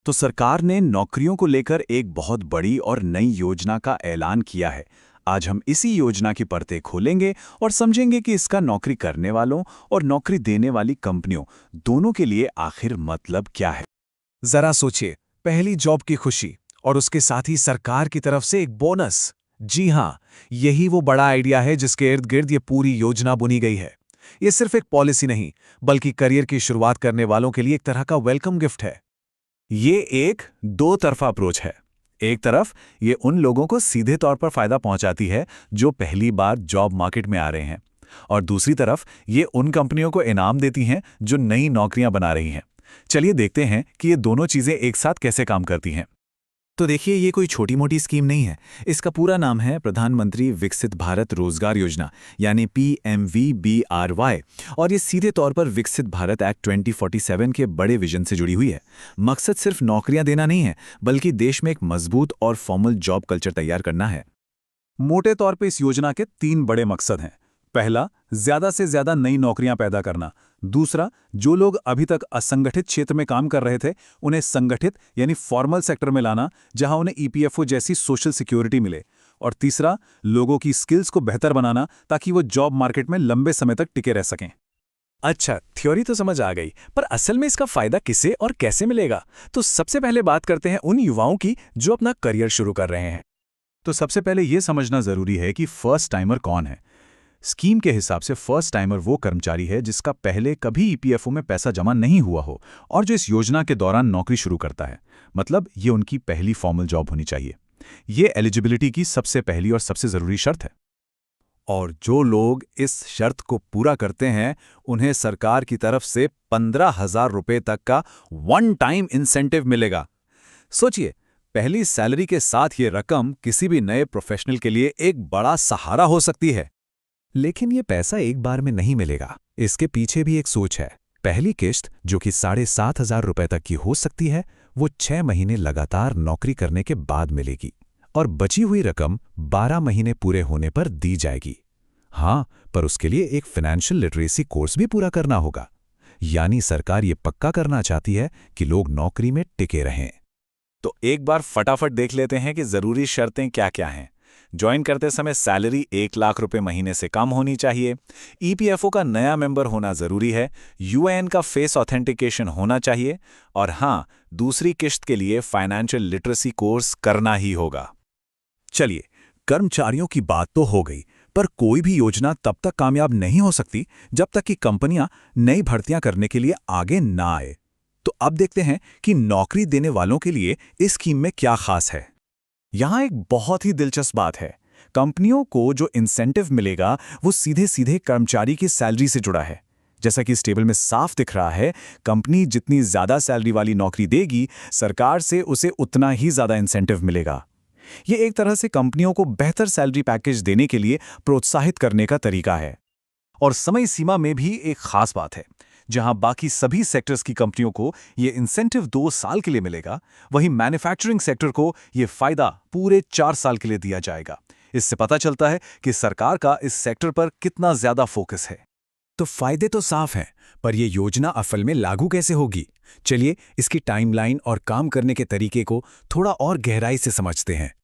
तो सरकार ने नौकरियों को लेकर एक बहुत बड़ी और नई योजना का ऐलान किया है। आज हम इसी योजना की परतें खोलेंगे और समझेंगे कि इसका नौकरी करने वालों और नौकरी देने वाली कंपनियों दोनों के लिए आखिर मतलब क्या है। जरा सोचिए, पहली जॉब की खुशी और उसके साथ ही सरकार की तरफ से एक बोनस। जी हाँ, यही वो बड़ा आइडिया है जिसके इर्द गिर्द ये पूरी योजना बुनी गई है। ये सिर्फ एक पॉलिसी नहीं, बल्कि करियर की शुरुआत करने वालों के लिए एक तरह का वेलकम गिफ्ट है। ये एक दो तरफा अप्रोच है। एक तरफ ये उन लोगों को सीधे तौर पर फायदा पहुंचाती है जो पहली बार जॉब मार्केट में आ रहे हैं, और दूसरी तरफ ये उन कंपनियों को इनाम देती हैं जो नई नौकरियां बना रही हैं। चलिए देखते हैं कि ये दोनों चीजें एक साथ कैसे काम करती हैं। तो देखिए, ये कोई छोटी मोटी स्कीम नहीं है। इसका पूरा नाम है प्रधानमंत्री विकसित भारत रोजगार योजना, यानी PMVBRY। और ये सीधे तौर पर विकसित भारत एक्ट 2047 के बड़े विजन से जुड़ी हुई है। मकसद सिर्फ नौकरियां देना नहीं है, बल्कि देश में एक मजबूत और फॉर्मल जॉब कल्चर तैयार करना है। मोटे तौर पे इस योजना के 3 बड़े मकसद हैं। पहला, ज्यादा से ज्यादा नई नौकरियां पैदा करना। दूसरा, जो लोग अभी तक असंगठित क्षेत्र में काम कर रहे थे उन्हें संगठित यानी फॉर्मल सेक्टर में लाना, जहां उन्हें EPFO जैसी सोशल सिक्योरिटी मिले। और तीसरा, लोगों की स्किल्स को बेहतर बनाना ताकि वो जॉब मार्केट में लंबे समय तक टिके रह सकें। अच्छा, थ्योरी तो समझ आ गई, पर असल में इसका फायदा किसे और कैसे मिलेगा? तो सबसे पहले बात करते हैं उन युवाओं की जो अपना करियर शुरू कर रहे हैं। तो सबसे पहले यह समझना जरूरी है कि फर्स्ट टाइमर कौन है। स्कीम के हिसाब से फर्स्ट टाइमर वो कर्मचारी है जिसका पहले कभी EPFO में पैसा जमा नहीं हुआ हो और जो इस योजना के दौरान नौकरी शुरू करता है। मतलब ये उनकी पहली फॉर्मल जॉब होनी चाहिए। ये एलिजिबिलिटी की सबसे पहली और सबसे जरूरी शर्त है। और जो लोग इस शर्त को पूरा करते हैं उन्हें सरकार की तरफ से 15,000 रुपये तक का वन टाइम इंसेंटिव मिलेगा। सोचिए, पहली सैलरी के साथ ये रकम किसी भी नए प्रोफेशनल के लिए एक बड़ा सहारा हो सकती है। लेकिन ये पैसा एक बार में नहीं मिलेगा। इसके पीछे भी एक सोच है। पहली किश्त, जो कि 7,500 रुपए तक की हो सकती है, वो 6 महीने लगातार नौकरी करने के बाद मिलेगी और बची हुई रकम 12 महीने पूरे होने पर दी जाएगी। हाँ, पर उसके लिए एक फाइनेंशियल लिटरेसी कोर्स भी पूरा करना होगा। यानी सरकार ये पक्का करना चाहती है कि लोग नौकरी में टिके रहें। तो एक बार फटाफट देख लेते हैं कि जरूरी शर्तें क्या-क्या हैं। ज्वाइन करते समय सैलरी 1 लाख रुपए महीने से कम होनी चाहिए। EPFO का नया मेंबर होना जरूरी है। UAN का फेस ऑथेंटिकेशन होना चाहिए। और हाँ, दूसरी किश्त के लिए फाइनेंशियल लिटरेसी कोर्स करना ही होगा। चलिए, कर्मचारियों की बात तो हो गई, पर कोई भी योजना तब तक कामयाब नहीं हो सकती जब तक कि कंपनियां नई भर्तियां करने के लिए आगे ना आए। तो अब देखते हैं कि नौकरी देने वालों के लिए इस स्कीम में क्या खास है। यहाँ एक बहुत ही दिलचस्प बात है। कंपनियों को जो इंसेंटिव मिलेगा वो सीधे सीधे कर्मचारी की सैलरी से जुड़ा है। जैसा कि इस टेबल में साफ दिख रहा है, कंपनी जितनी ज्यादा सैलरी वाली नौकरी देगी, सरकार से उसे उतना ही ज्यादा इंसेंटिव मिलेगा। ये एक तरह से कंपनियों को बेहतर सैलरी पैकेज देने के लिए प्रोत्साहित करने का तरीका है। और समय सीमा में भी एक खास बात है। जहां बाकी सभी सेक्टर्स की कंपनियों को ये इंसेंटिव 2 साल के लिए मिलेगा, वहीं मैन्युफैक्चरिंग सेक्टर को ये फायदा पूरे 4 साल के लिए दिया जाएगा। इससे पता चलता है कि सरकार का इस सेक्टर पर कितना ज्यादा फोकस है। तो फायदे तो साफ हैं, पर यह योजना असल में लागू कैसे होगी? चलिए, इसकी टाइमलाइन और काम करने के तरीके को थोड़ा और गहराई से समझते हैं।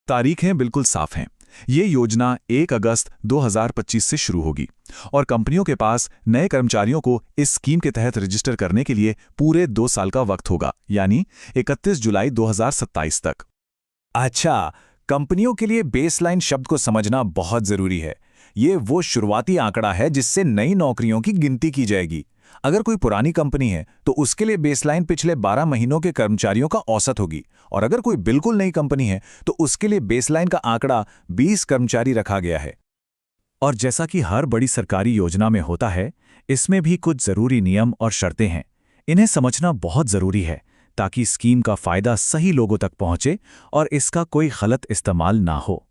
तारीखें बिल्कुल साफ हैं। ये योजना 1 अगस्त 2025 से शुरू होगी और कंपनियों के पास नए कर्मचारियों को इस स्कीम के तहत रजिस्टर करने के लिए पूरे 2 साल का वक्त होगा, यानी 31 जुलाई 2027 तक। अच्छा, कंपनियों के लिए बेसलाइन शब्द को समझना बहुत जरूरी है। ये वो शुरुआती आंकड़ा है जिससे नई नौकरियों की गिनती की जाएगी। अगर कोई पुरानी कंपनी है तो उसके लिए बेसलाइन पिछले 12 महीनों के कर्मचारियों का औसत होगी, और अगर कोई बिल्कुल नई कंपनी है तो उसके लिए बेसलाइन का आंकड़ा 20 कर्मचारी रखा गया है। और जैसा कि हर बड़ी सरकारी योजना में होता है, इसमें भी कुछ जरूरी नियम और शर्तें हैं। इन्हें समझना बहुत जरूरी है ताकि स्कीम का फायदा सही लोगों तक पहुंचे और इसका कोई गलत इस्तेमाल ना हो।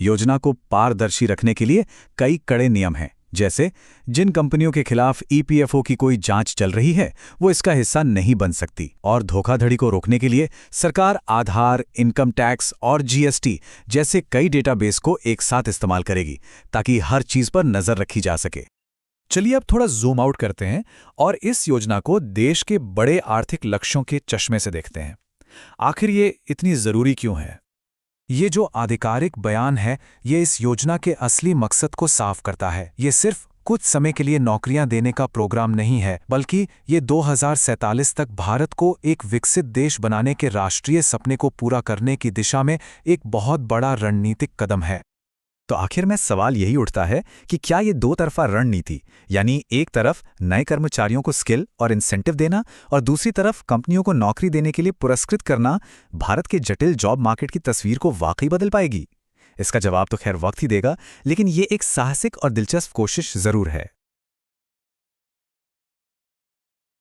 योजना को पारदर्शी रखने के लिए कई कड़े नियम हैं। जैसे, जिन कंपनियों के खिलाफ EPFO की कोई जांच चल रही है वो इसका हिस्सा नहीं बन सकती। और धोखाधड़ी को रोकने के लिए सरकार आधार, इनकम टैक्स और GST जैसे कई डेटाबेस को एक साथ इस्तेमाल करेगी ताकि हर चीज पर नजर रखी जा सके। चलिए अब थोड़ा जूम आउट करते हैं और इस योजना को देश के बड़े आर्थिक लक्ष्यों के चश्मे से देखते हैं। आखिर ये इतनी जरूरी क्यों है? ये जो आधिकारिक बयान है, ये इस योजना के असली मकसद को साफ करता है। ये सिर्फ कुछ समय के लिए नौकरियां देने का प्रोग्राम नहीं है, बल्कि ये 2047 तक भारत को एक विकसित देश बनाने के राष्ट्रीय सपने को पूरा करने की दिशा में एक बहुत बड़ा रणनीतिक कदम है। तो आखिर में सवाल यही उठता है कि क्या ये दो तरफा रणनीति, यानी एक तरफ नए कर्मचारियों को स्किल और इंसेंटिव देना और दूसरी तरफ कंपनियों को नौकरी देने के लिए पुरस्कृत करना, भारत के जटिल जॉब मार्केट की तस्वीर को वाकई बदल पाएगी? इसका जवाब तो खैर वक्त ही देगा, लेकिन ये एक साहसिक और दिलचस्प कोशिश जरूर है।